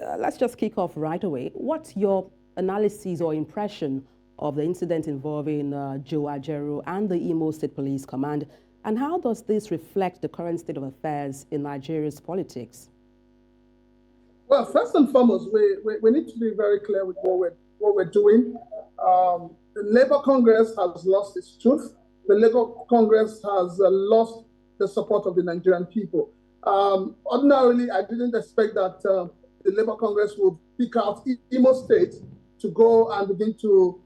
Let's just kick off right away. What's your analysis or impression of the incident involving Joe Ajaero and the Imo State Police Command, and how does this reflect the current state of affairs in Nigeria's politics? Well, first and foremost, we need to be very clear with what we're doing. The Labour Congress has lost its truth. The Labour Congress has lost the support of the Nigerian people. Ordinarily, I didn't expect that the Labour Congress would pick out Imo State to go and begin to,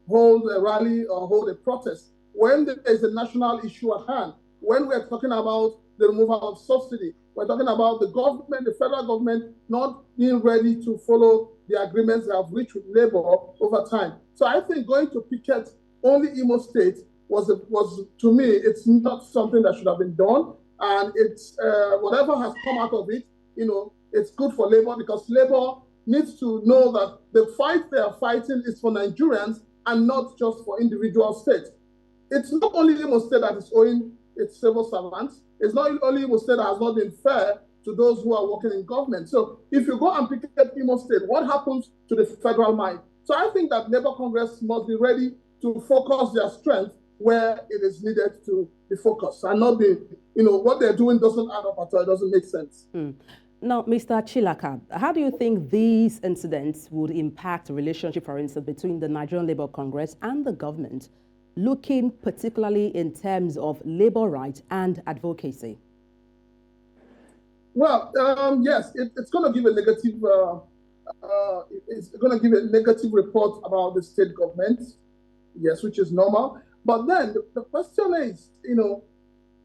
hold a rally or hold a protest when there is a national issue at hand. When we're talking about the removal of subsidy, we're talking about the government, the federal government, not being ready to follow the agreements they have reached with Labour over time. So I think going to picket only Imo State was to me, it's not something that should have been done. And it's whatever has come out of it, it's good for Labour, because Labour needs to know that the fight they are fighting is for Nigerians and not just for individual states. It's not only Imo State that is owing its civil servants. It's not only Imo State that has not been fair to those who are working in government. So if you go and picket Imo State, what happens to the federal mind? So I think that Labour Congress must be ready to focus their strength where it is needed to be focused, and not be, what they're doing doesn't add up at all. It doesn't make sense. Now, Mr. Chilaka, how do you think these incidents would impact the relationship, for instance, between the Nigerian Labour Congress and the government, looking particularly in terms of labor rights and advocacy? Well, yes, it's going to give a negative. It's going to give a negative report about the state government, yes, which is normal. But then the question is,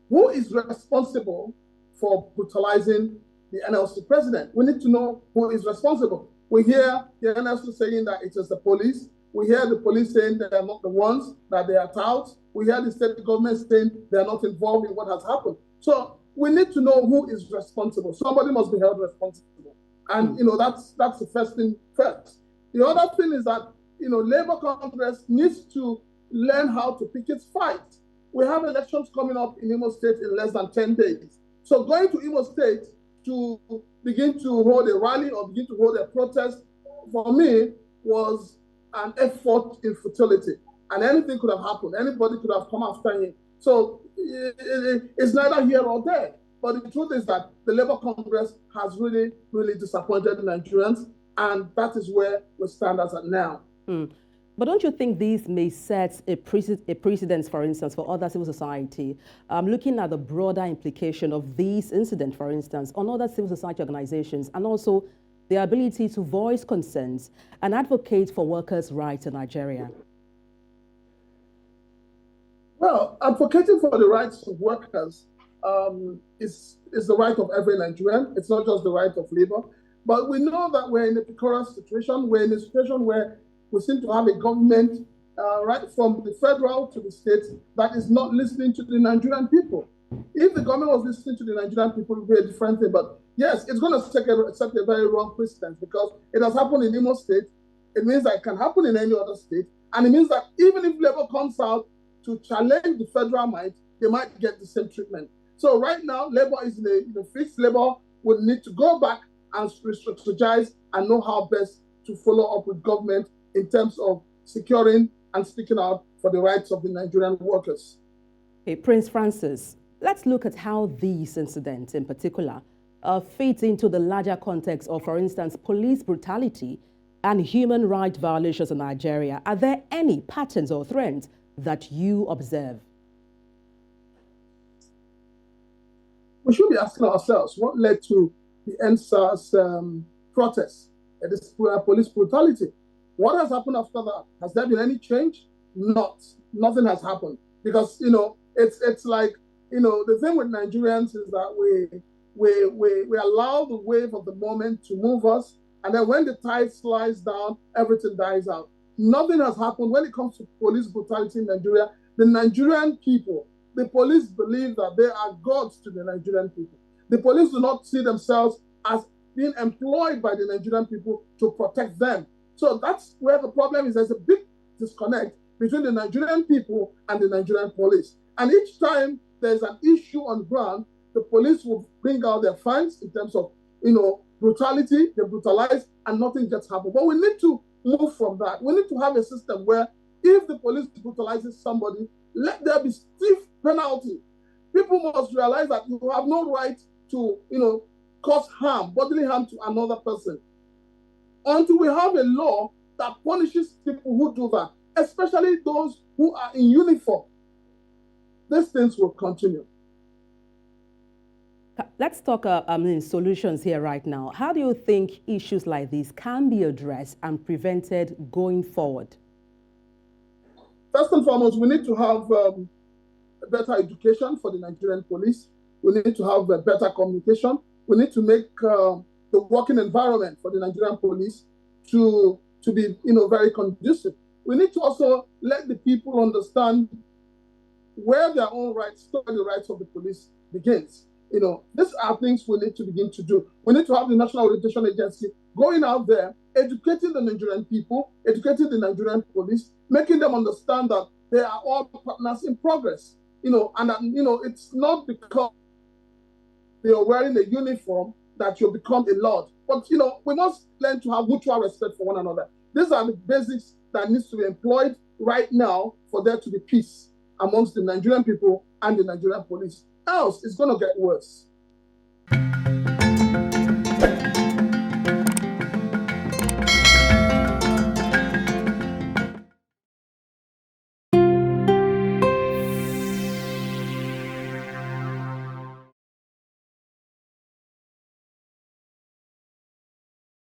who is responsible for brutalizing the NLC president? We need to know who is responsible. We hear the NLC saying that it is the police. We hear the police saying they are not the ones, that they are touts. We hear the state government saying they are not involved in what has happened. So we need to know who is responsible. Somebody must be held responsible. And, that's the first thing first. The other thing is that, Labour Congress needs to learn how to pick its fight. We have elections coming up in Imo State in less than 10 days. So going to Imo State to begin to hold a rally or begin to hold a protest, for me, was an effort in futility. And anything could have happened. Anybody could have come after him. So it's neither here or there. But the truth is that the Labour Congress has really, really disappointed the Nigerians, and that is where we stand as of now. But don't you think these may set a precedent, for instance, for other civil society, looking at the broader implication of these incidents, for instance, on other civil society organizations, and also their ability to voice concerns and advocate for workers' rights in Nigeria? Well, advocating for the rights of workers is the right of every Nigerian. It's not just the right of Labour. But we know that we're in a precarious situation. We're in a situation where we seem to have a government, right from the federal to the states, that is not listening to the Nigerian people. If the government was listening to the Nigerian people, it would be a different thing. But yes, it's going to set a very wrong precedent, because it has happened in Imo State. It means that it can happen in any other state. And it means that even if Labour comes out to challenge the federal might, they might get the same treatment. So right now, Labour is in a fixed. Labour would need to go back and strategize and know how best to follow up with government in terms of securing and speaking out for the rights of the Nigerian workers. Okay, Prince Francis, let's look at how these incidents in particular fit into the larger context of, for instance, police brutality and human rights violations in Nigeria. Are there any patterns or trends that you observe? We should be asking ourselves what led to the NSAS protests, this police brutality. What has happened after that? Has there been any change? Nothing has happened. Because, it's like, the thing with Nigerians is that we allow the wave of the moment to move us. And then when the tide slides down, everything dies out. Nothing has happened when it comes to police brutality in Nigeria. The Nigerian people, the police believe that they are gods to the Nigerian people. The police do not see themselves as being employed by the Nigerian people to protect them. So that's where the problem is. There's a big disconnect between the Nigerian people and the Nigerian police. And each time there's an issue on ground, the police will bring out their funds in terms of, brutality, they brutalize, and nothing just happens. But we need to move from that. We need to have a system where if the police brutalizes somebody, let there be stiff penalty. People must realize that you have no right to, cause harm, bodily harm to another person. Until we have a law that punishes people who do that, especially those who are in uniform, these things will continue. Let's talk solutions here right now. How do you think issues like this can be addressed and prevented going forward? First and foremost, we need to have better education for the Nigerian police. We need to have better communication. We need to make the working environment for the Nigerian police to be very conducive. We need to also let the people understand where their own rights, where the rights of the police begins. These are things we need to begin to do. We need to have the National Orientation Agency going out there, educating the Nigerian people, educating the Nigerian police, making them understand that they are all partners in progress. And that, it's not because they are wearing a uniform that you'll become a lord. But, we must learn to have mutual respect for one another. These are the basics that needs to be employed right now for there to be peace amongst the Nigerian people and the Nigerian police. Else, it's going to get worse.